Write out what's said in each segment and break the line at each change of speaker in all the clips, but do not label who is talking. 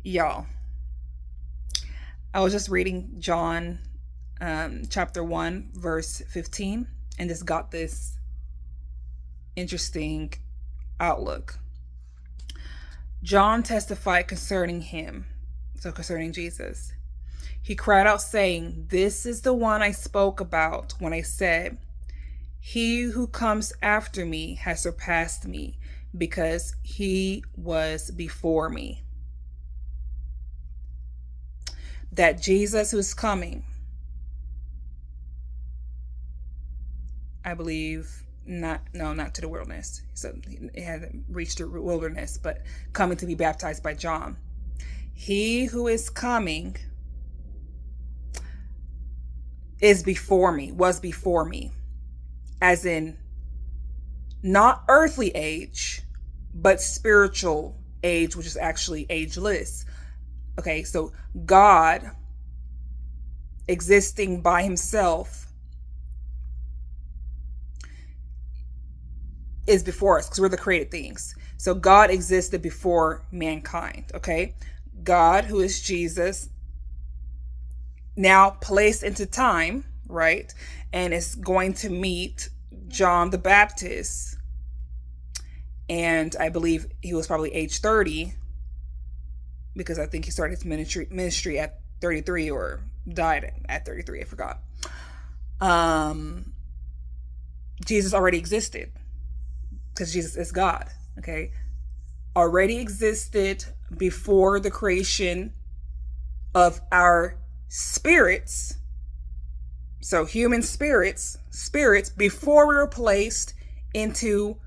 Y'all, I was just reading John chapter 1, verse 15, and just got this interesting outlook. John testified concerning him, so concerning Jesus. He cried out, saying, "This is the one I spoke about when I said, 'He who comes after me has surpassed me, because he was before me.'" That Jesus who is coming, I believe, not to the wilderness. So he hadn't reached the wilderness, but coming to be baptized by John. He who is coming is before me, was before me, as in not earthly age, but spiritual age, which is actually ageless. Okay, so God existing by himself is before us because we're the created things. So God existed before mankind, okay? God, who is Jesus, now placed into time, right? And is going to meet John the Baptist. And I believe he was probably age 30, because I think he started his ministry at 33 or died at 33. I forgot. Jesus already existed because Jesus is God. Okay. Already existed before the creation of our spirits. So human spirits before we were placed into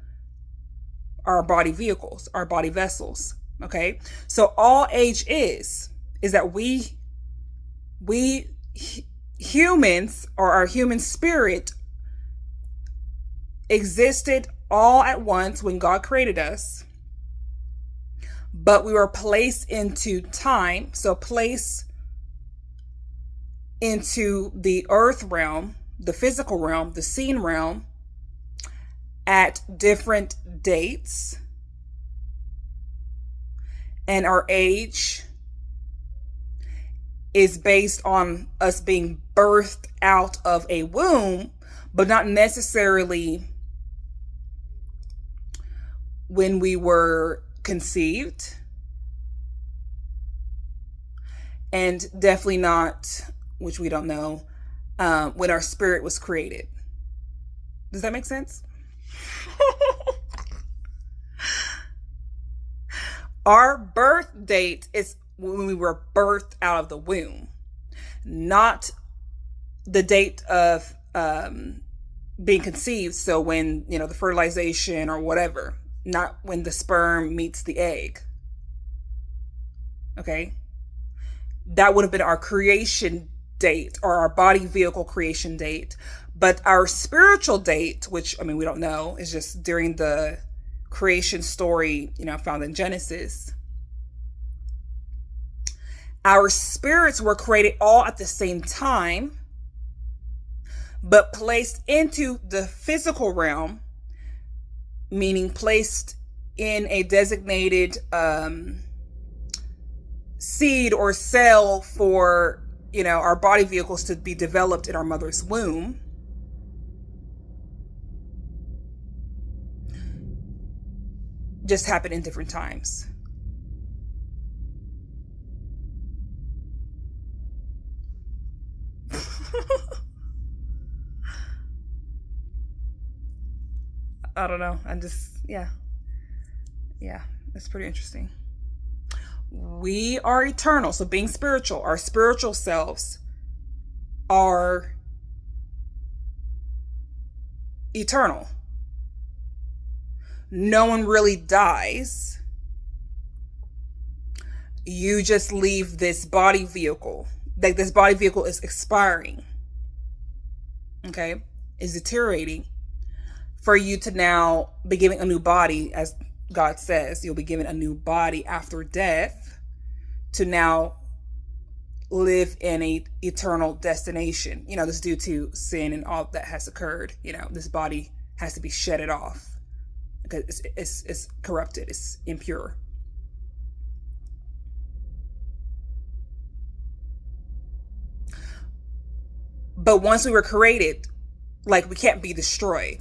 our body vehicles, our body vessels. Okay, so all age is that we humans, or our human spirit, existed all at once when God created us, but we were placed into time, so placed into the earth realm, the physical realm, the seen realm, at different dates. And our age is based on us being birthed out of a womb, but not necessarily when we were conceived. And definitely not, which we don't know, when our spirit was created. Does that make sense? Our birth date is when we were birthed out of the womb, not the date of being conceived. So when, the fertilization or whatever, not when the sperm meets the egg. Okay. That would have been our creation date, or our body vehicle creation date. But our spiritual date, which, we don't know, is just during the creation story, found in Genesis. Our spirits were created all at the same time, but placed into the physical realm, meaning placed in a designated seed or cell for, our body vehicles to be developed in our mother's womb. Just happen in different times. I don't know. Yeah, it's pretty interesting. We are eternal. So being spiritual, our spiritual selves are eternal. No one really dies. You just leave this body vehicle. Like, this body vehicle is expiring. Okay? Is deteriorating. For you to now be given a new body, as God says, you'll be given a new body after death to now live in a eternal destination. This is due to sin and all that has occurred. This body has to be shedded off because it's corrupted, it's impure. But once we were created, like, we can't be destroyed.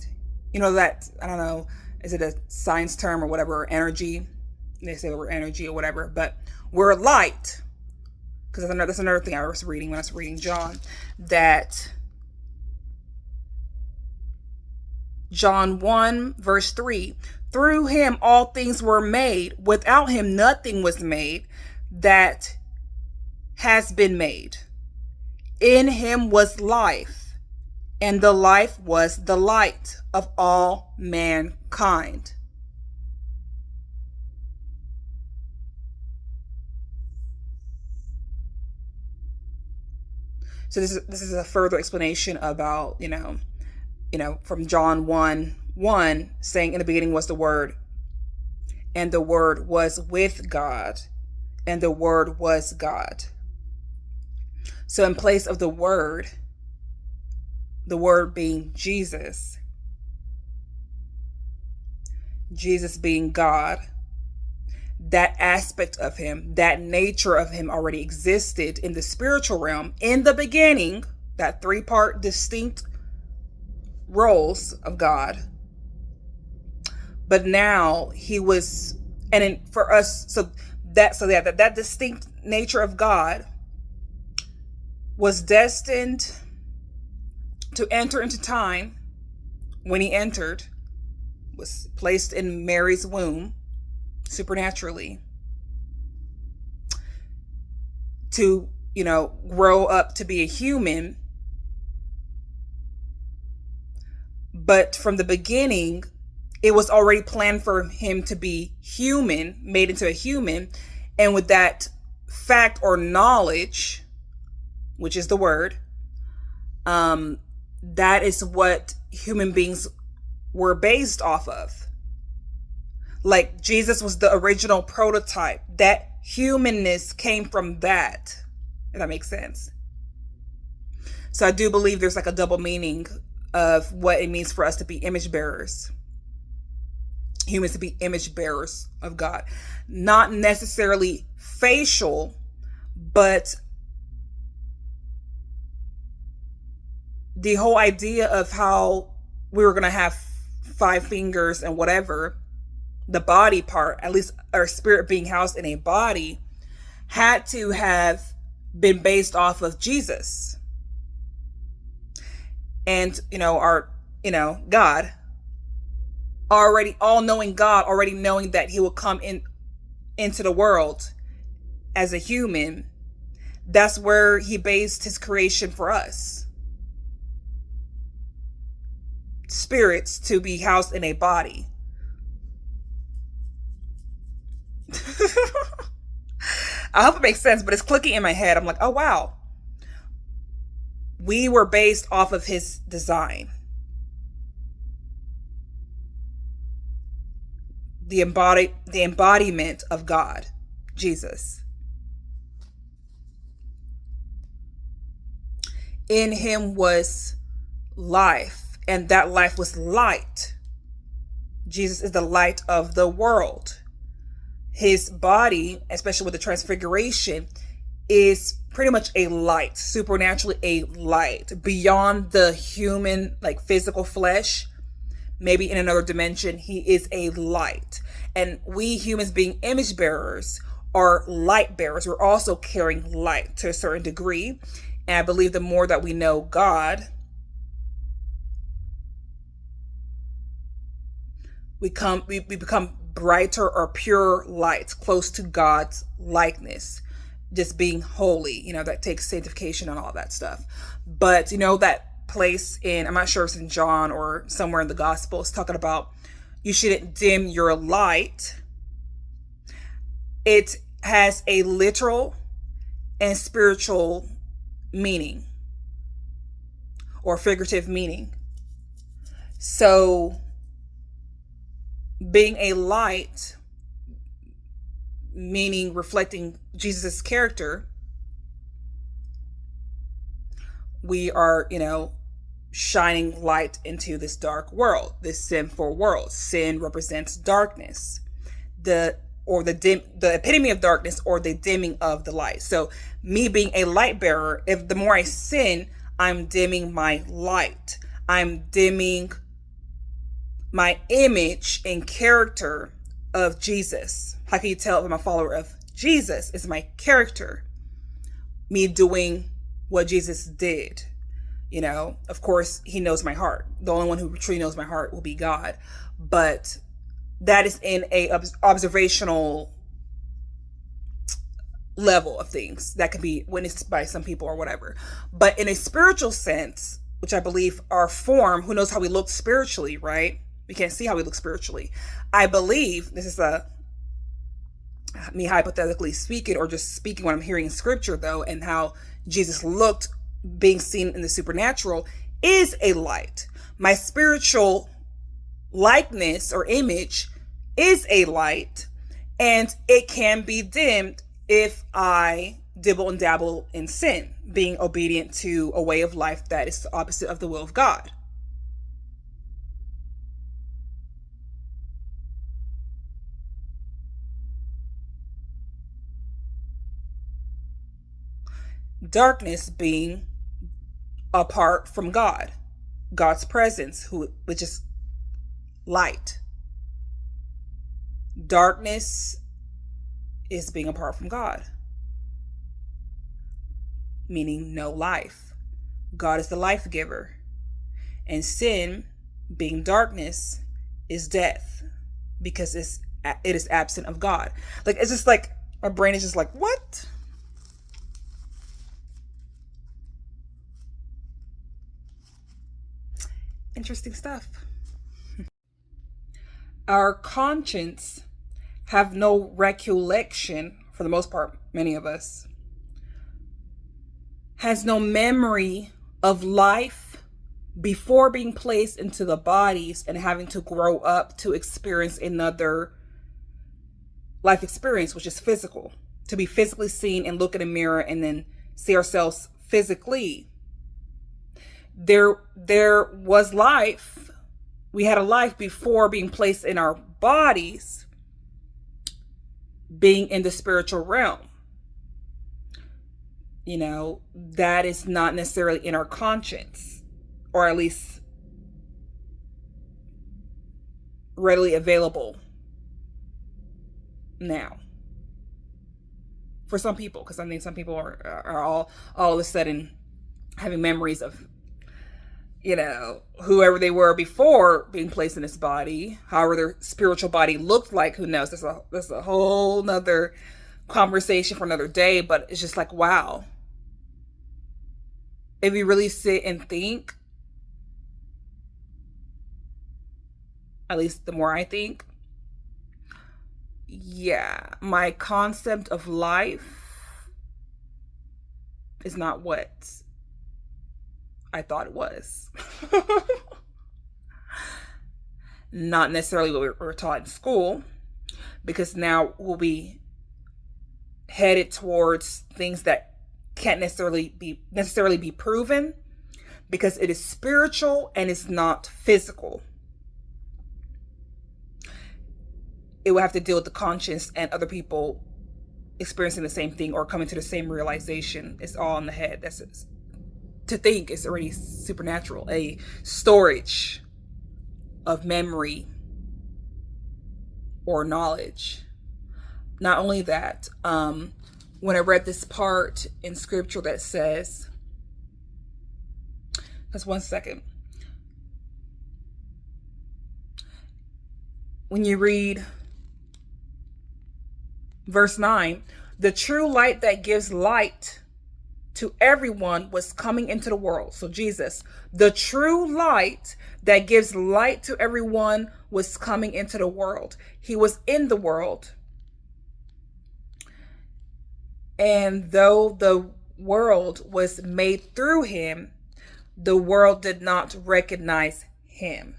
You know that, I don't know, is it a science term or whatever, energy? They say we're energy or whatever, but we're light. Because that's another thing I was reading when I was reading John, that John 1 verse 3, through him all things were made. Without him nothing was made that has been made. In him was life, and the life was the light of all mankind. So this is a further explanation about, from John 1:1, saying in the beginning was the Word, and the Word was with God, and the Word was God. So in place of the Word being Jesus being God, that aspect of him, that nature of him already existed in the spiritual realm in the beginning, that three-part distinct roles of God. But now he was, for us, so that distinct nature of God was destined to enter into time. When he entered, was placed in Mary's womb supernaturally, to grow up to be a human. But from the beginning, it was already planned for him to be human, made into a human. And with that fact or knowledge, which is the Word, that is what human beings were based off of. Like, Jesus was the original prototype. That humanness came from that, if that makes sense. So I do believe there's like a double meaning of what it means for us to be image bearers. Humans to be image bearers of God. Not necessarily facial, but the whole idea of how we were going to have 5 fingers and whatever, the body part, at least our spirit being housed in a body, had to have been based off of Jesus. And, God, all-knowing God, already knowing that he will come into the world as a human, that's where he based his creation for us. Spirits to be housed in a body. I hope it makes sense, but it's clicking in my head. I'm like, oh wow. We were based off of his design. The embodiment of God, Jesus. In him was life, and that life was light. Jesus is the light of the world. His body, especially with the transfiguration, is pretty much a light, supernaturally a light, beyond the human, like physical flesh. Maybe in another dimension, he is a light. And we humans, being image bearers, are light bearers. We're also carrying light to a certain degree. And I believe the more that we know God, we become brighter or pure lights, close to God's likeness, just being holy. That takes sanctification and all that stuff. But that place in, I'm not sure if it's in John or somewhere in the gospel, it's talking about you shouldn't dim your light. It has a literal and spiritual meaning, or figurative meaning. So being a light, meaning reflecting Jesus' character, we are, shining light into this dark world, this sinful world. Sin represents darkness, the epitome of darkness, or the dimming of the light. So me being a light bearer, if the more I sin, I'm dimming my light. I'm dimming my image and character of Jesus. How can you tell if I'm a follower of Jesus? It's my character. Me doing what Jesus did. You know, of course, he knows my heart. The only one who truly knows my heart will be God. But that is in a observational level of things that can be witnessed by some people or whatever. But in a spiritual sense, which I believe our form, who knows how we look spiritually, right? We can't see how we look spiritually. I believe, this is me hypothetically speaking, or just speaking what I'm hearing in scripture though, and how Jesus looked being seen in the supernatural is a light. My spiritual likeness or image is a light, and it can be dimmed if I dibble and dabble in sin, being obedient to a way of life that is the opposite of the will of God. Darkness being apart from God, God's presence, which is light. Darkness is being apart from God, meaning no life. God is the life giver. And sin, being darkness, is death, because it is absent of God. Like, it's just like, my brain is just like, what? Interesting stuff. Our conscience have no recollection, for the most part, many of us, has no memory of life before being placed into the bodies and having to grow up to experience another life experience, which is physical. To be physically seen and look in a mirror and then see ourselves physically. There was life. We had a life before being placed in our bodies, being in the spiritual realm. You know, that is not necessarily in our conscience, or at least readily available now. For some people, because I think some people are all of a sudden having memories of, you know, whoever they were before being placed in this body, however their spiritual body looked like, who knows? That's a whole nother conversation for another day, but it's just like, wow. If you really sit and think, at least the more I think, yeah, my concept of life is not what I thought it was. Not necessarily what we were taught in school, because now we'll be headed towards things that can't necessarily be proven, because it is spiritual and it's not physical. It will have to deal with the conscience and other people experiencing the same thing or coming to the same realization. It's all in the head. That's it. To think is already supernatural, a storage of memory or knowledge. Not only that, when I read this part in scripture that says, just one second. When you read verse 9, the true light that gives light to everyone was coming into the world. So Jesus, the true light that gives light to everyone, was coming into the world. He was in the world. And though the world was made through him, the world did not recognize him.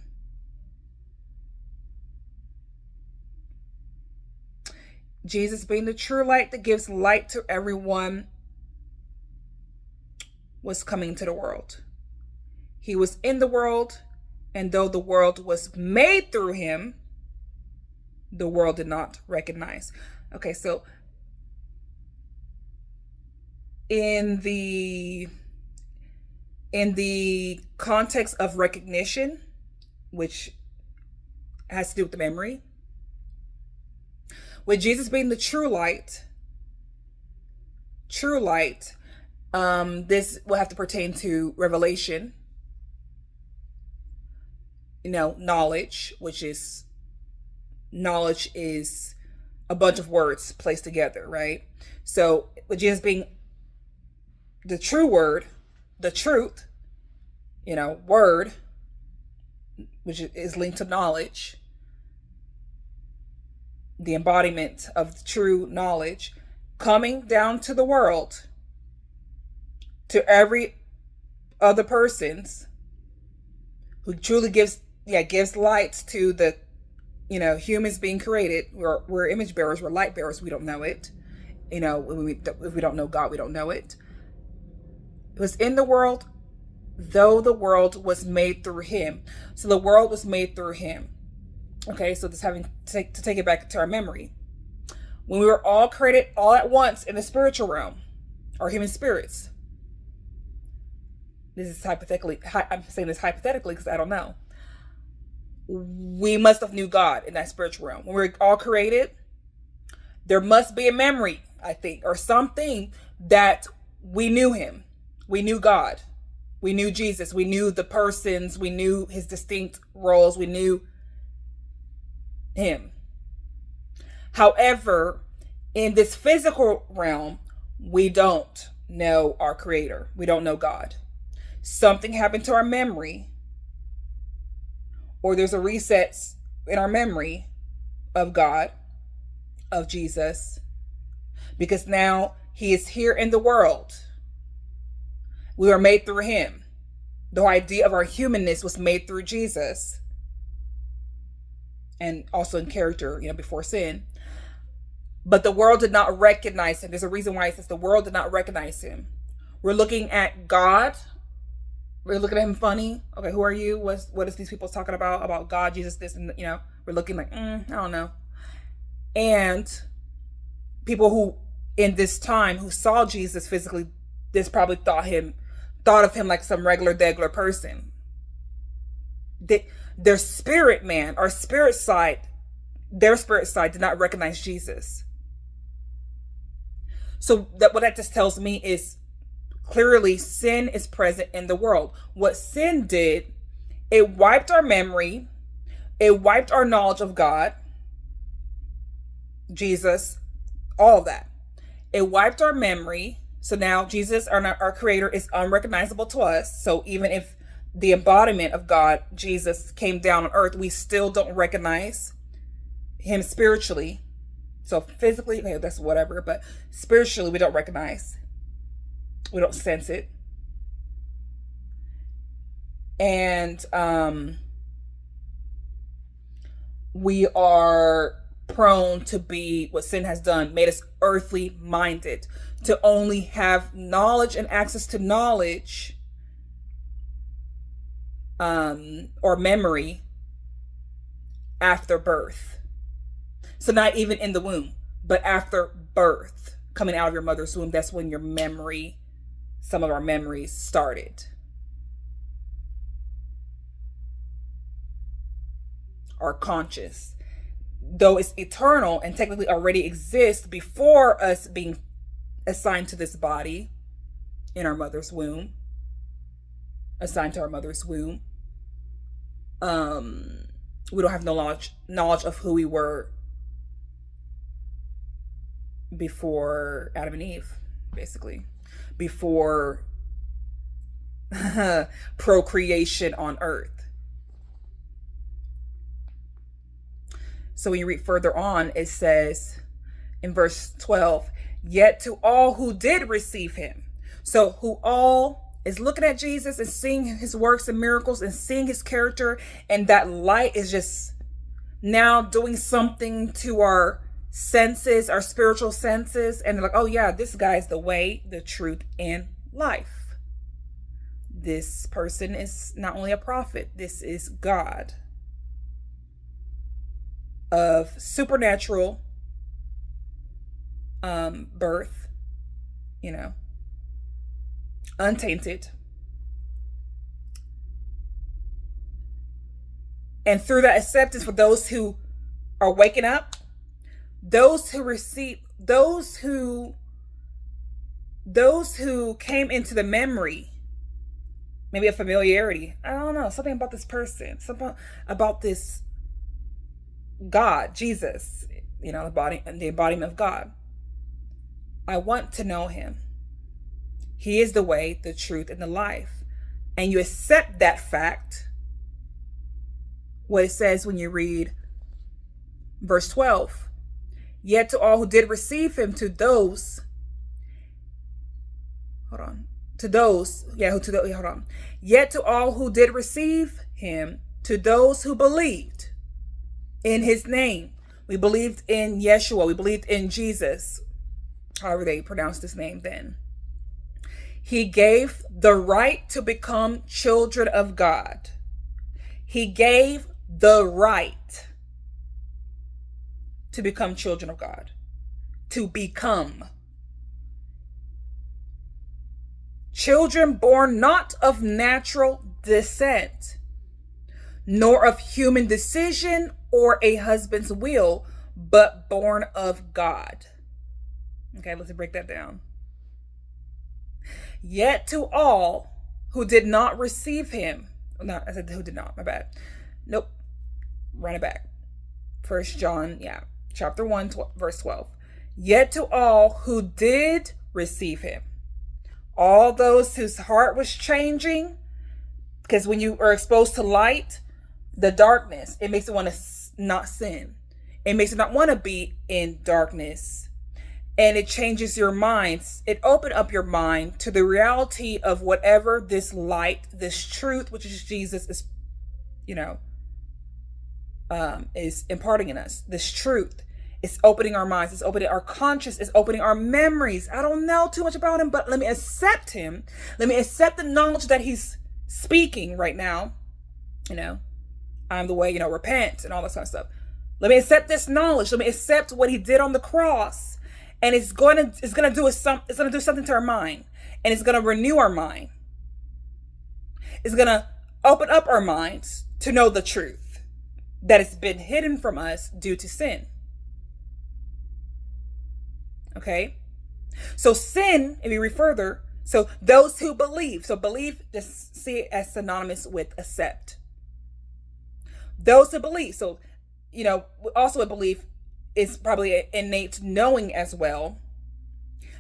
Jesus, being the true light that gives light to everyone, was coming to the world. He was in the world, and though the world was made through him, the world did not recognize. Okay, so in the In the context of recognition, which has to do with the memory, with Jesus being the true light, this will have to pertain to revelation, knowledge, knowledge is a bunch of words placed together, right? So with Jesus being the true word, the truth, word, which is linked to knowledge, the embodiment of the true knowledge, coming down to the world, to every other person's, who truly gives light to the, humans being created. We're image bearers, we're light bearers. We don't know it. If we don't know God, we don't know it. It was in the world, though the world was made through him. So the world was made through him. Okay, so this having to take it back to our memory. When we were all created all at once in the spiritual realm, or human spirits. This is hypothetically, I'm saying this hypothetically because I don't know. We must have knew God in that spiritual realm. When we were all created, there must be a memory, I think, or something that we knew him. We knew God. We knew Jesus. We knew the persons. We knew his distinct roles. We knew him. However, in this physical realm, we don't know our creator. We don't know God. Something happened to our memory, or there's a reset in our memory of God, of Jesus, because now he is here in the world. We were made through him. The idea of our humanness was made through Jesus, and also in character, before sin. But the world did not recognize him. There's a reason why it says the world did not recognize him. We're looking at God. We're looking at him funny. Okay, who are you? What is these people talking about God, Jesus, this, and we're looking like, I don't know. And people who in this time who saw Jesus physically, this probably thought of him like some regular person. Their spirit man, or spirit side, their spirit side did not recognize Jesus. So what that just tells me is clearly sin is present in the world. What sin did, it wiped our memory, it wiped our knowledge of God, Jesus, all of that. It wiped our memory. So now Jesus, our creator, is unrecognizable to us. So even if the embodiment of God, Jesus, came down on earth, we still don't recognize him spiritually. So physically, okay, that's whatever, but spiritually we don't recognize. We don't sense it. And we are prone to be, what sin has done, made us earthly minded, to only have knowledge and access to knowledge or memory after birth. So not even in the womb, but after birth, coming out of your mother's womb, that's when your memory, some of our memories started. Or conscious. Though it's eternal and technically already exists before us being assigned to this body in our mother's womb, assigned to our mother's womb, we don't have no knowledge of who we were before Adam and Eve, basically, before procreation on earth. So when you read further on, it says in verse 12, yet to all who did receive him. So who all is looking at Jesus and seeing his works and miracles and seeing his character, and that light is just now doing something to our senses, our spiritual senses, and they're like, oh yeah, this guy's the way, the truth, and life. This person is not only a prophet, this is God of supernatural birth, untainted, And through that acceptance, for those who are waking up, those who came into the memory, maybe a familiarity, I don't know, something about this person, something about this God, Jesus, the embodiment of God. I want to know him. He is the way, the truth, and the life. And you accept that fact. What it says when you read verse 12. Yet to all who did receive him, Yet to all who did receive him, to those who believed in his name. We believed in Yeshua. We believed in Jesus. However they pronounced his name then. He gave the right to become children of God. He gave the right to become children of God. To become. Children born not of natural descent, nor of human decision or a husband's will, but born of God. Okay, let's break that down. Yet to all who did not receive him, no, I said who did not, my bad. Nope, run it back. 1 John, chapter 1, verse 12. Yet to all who did receive him, all those whose heart was changing, because when you are exposed to light, the darkness, it makes it want to not sin. It makes it not want to be in darkness. And it changes your minds. It opened up your mind to the reality of whatever this light, this truth, which is Jesus, is imparting in us. This truth is opening our minds. It's opening our conscience. It's opening our memories. I don't know too much about him, but let me accept him. Let me accept the knowledge that he's speaking right now. I'm the way, repent and all that kind of stuff. Let me accept this knowledge. Let me accept what he did on the cross. And it's gonna do something to our mind. And it's gonna renew our mind. It's gonna open up our minds to know the truth that has been hidden from us due to sin. Okay? So sin, if you read further, so those who believe. So believe, just see it as synonymous with accept. Those who believe. So, also a belief is probably an innate knowing as well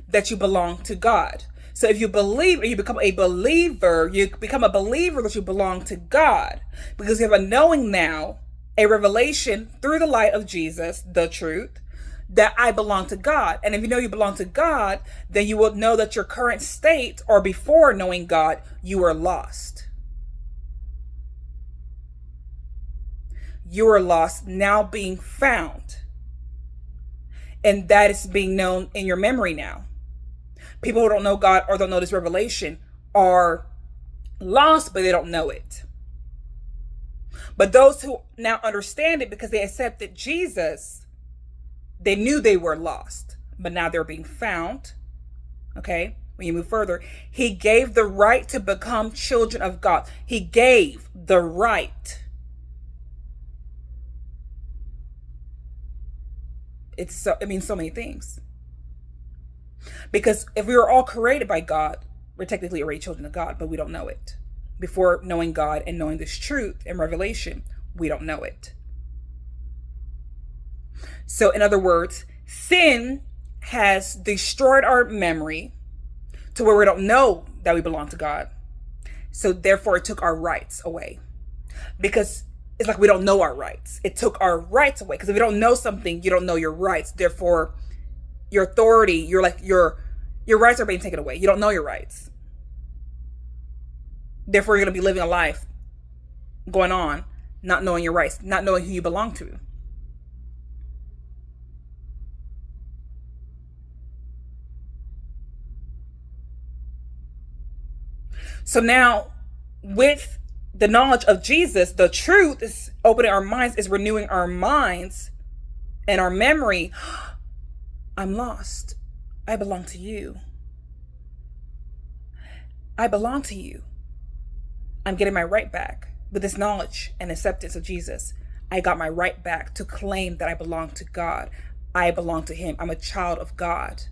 that you belong to God. So if you believe or you become a believer that you belong to God, because you have a knowing now, a revelation through the light of Jesus, the truth, that I belong to God. And if you know you belong to God, then you will know that your current state, or before knowing God, you are lost. You are lost, now being found. And that is being known in your memory now. People who don't know God or don't know this revelation are lost, but they don't know it. But those who now understand it because they accepted Jesus, they knew they were lost, but now they're being found. Okay, when you move further, he gave the right to become children of God. He gave the right. It means so many things. Because if we were all created by God, we're technically already children of God, but we don't know it. Before knowing God and knowing this truth and revelation, we don't know it. So in other words, sin has destroyed our memory to where we don't know that we belong to God. So therefore it took our rights away. Because it's like we don't know our rights. It took our rights away. Because if you don't know something, you don't know your rights. Therefore, your authority, your rights are being taken away. You don't know your rights. Therefore, you're going to be living a life going on, not knowing your rights, not knowing who you belong to. So now, with the knowledge of Jesus, the truth is opening our minds, is renewing our minds and our memory. I'm lost. I belong to you. I belong to you. I'm getting my right back. with this knowledge and acceptance of Jesus, I got my right back to claim that I belong to God. I belong to him. I'm a child of God.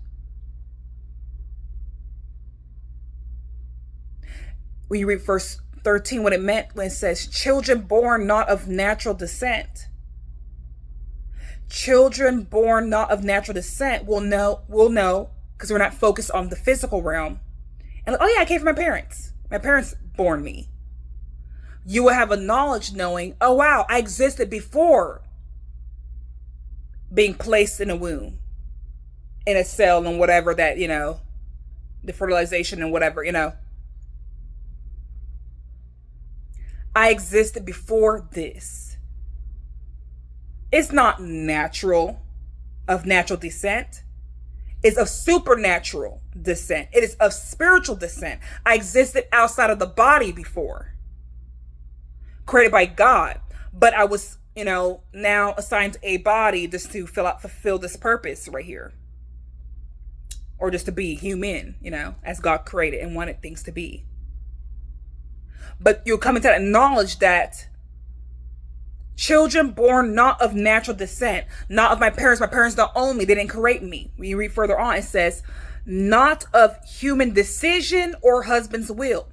When you read verse 13, what it meant when it says, children born not of natural descent. Children born not of natural descent will know, because we're not focused on the physical realm. And oh yeah, I came from my parents. My parents born me. You will have a knowledge knowing, oh wow, I existed before being placed in a womb, in a cell and whatever that, the fertilization and whatever, I existed before this. It's not natural, of natural descent. It's of supernatural descent. It is of spiritual descent. I existed outside of the body before, created by God, but I was, now assigned a body just to fulfill this purpose right here, or just to be human, as God created and wanted things to be. But you'll come into that knowledge that children born not of natural descent, not of my parents don't own me, they didn't create me. When you read further on, it says, not of human decision or husband's will.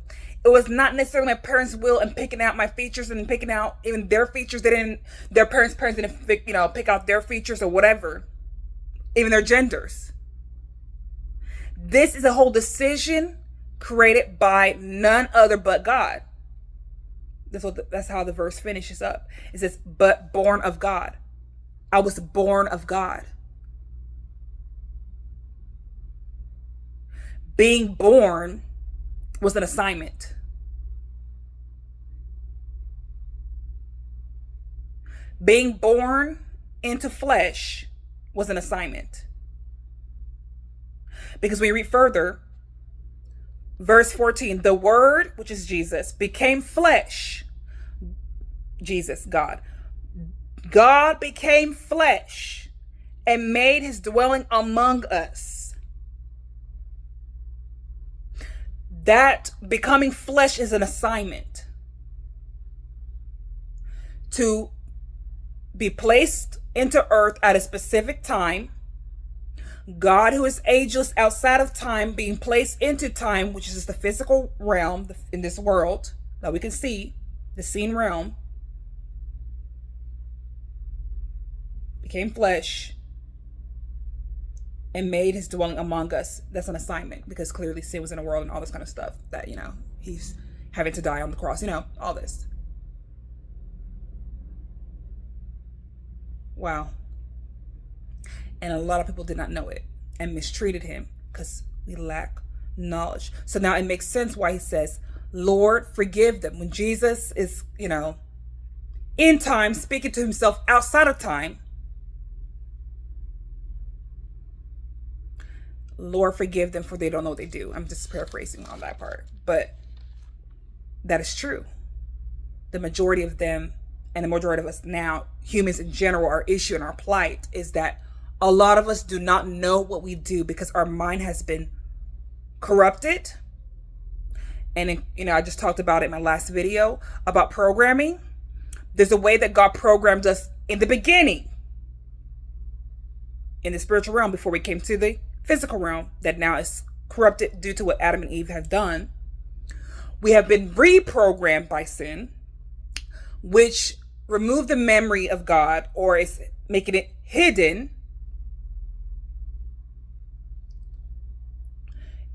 It was not necessarily my parents' will and picking out my features and picking out even their features. Their parents didn't pick out their features or whatever, even their genders. This is a whole decision created by none other but God. That's how the verse finishes up. It says, but born of God. I was born of God. Being born was an assignment. Being born into flesh was an assignment. Because when you read further, verse 14, the word, which is Jesus, became flesh. Jesus, God. God became flesh and made his dwelling among us. That becoming flesh is an assignment to be placed into earth at a specific time. God, who is ageless outside of time, being placed into time, which is the physical realm in this world that we can see, the seen realm, became flesh and made his dwelling among us. That's an assignment, because clearly sin was in the world and all this kind of stuff that, he's having to die on the cross, all this. Wow. And a lot of people did not know it and mistreated him because we lack knowledge. So now it makes sense why he says, Lord, forgive them. When Jesus is, in time, speaking to himself outside of time, Lord, forgive them, for they don't know what they do. I'm just paraphrasing on that part, but that is true. The majority of them, and the majority of us now, humans in general, our issue and our plight is that a lot of us do not know what we do because our mind has been corrupted. And, I just talked about it in my last video about programming. There's a way that God programmed us in the beginning, in the spiritual realm, before we came to the physical realm that now is corrupted due to what Adam and Eve have done. We have been reprogrammed by sin, which removed the memory of God, or is making it hidden.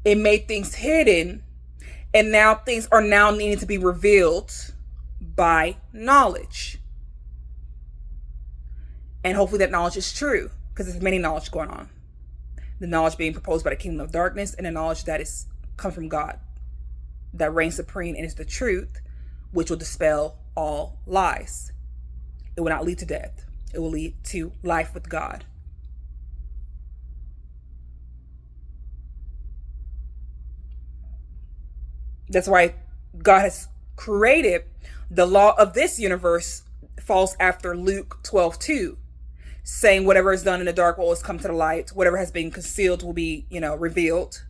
It made things hidden, and now things are now needing to be revealed by knowledge. And hopefully that knowledge is true, because there's many knowledge going on. The knowledge being proposed by the kingdom of darkness, and the knowledge that is come from God, that reigns supreme and is the truth, which will dispel all lies. It will not lead to death. It will lead to life with God. That's why God has created the law of this universe falls after Luke 12:2, saying whatever is done in the dark will always come to the light. Whatever has been concealed will be, revealed.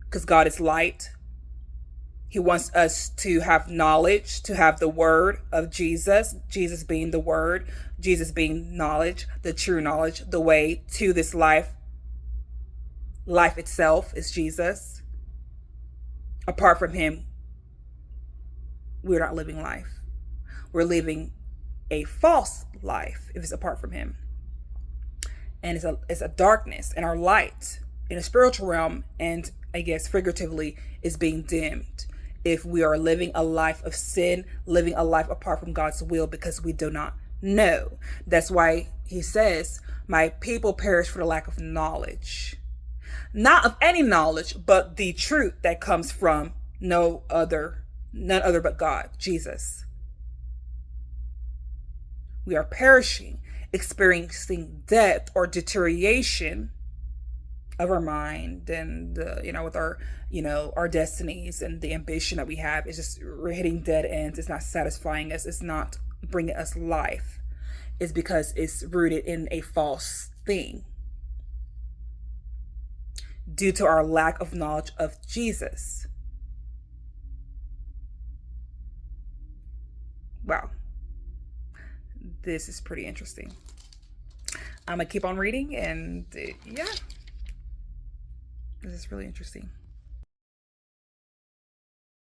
Because God is light. He wants us to have knowledge, to have the word of Jesus, Jesus being the word, Jesus being knowledge, the true knowledge, the way to this life. Life itself is Jesus. Apart from him, we're not living life. We're living a false life if it's apart from him. And it's a darkness, and our light in a spiritual realm, and I guess figuratively, is being dimmed if we are living a life of sin, living a life apart from God's will, because we do not know. That's why he says, my people perish for the lack of knowledge. Not of any knowledge, but the truth that comes from none other but God, Jesus. We are perishing, experiencing death or deterioration of our mind, and with our destinies and the ambition that we have. Is just, we're hitting dead ends. It's not satisfying us. It's not bringing us life. It's because it's rooted in a false thing due to our lack of knowledge of Jesus. Wow, this is pretty interesting. I'm gonna keep on reading, and yeah, this is really interesting.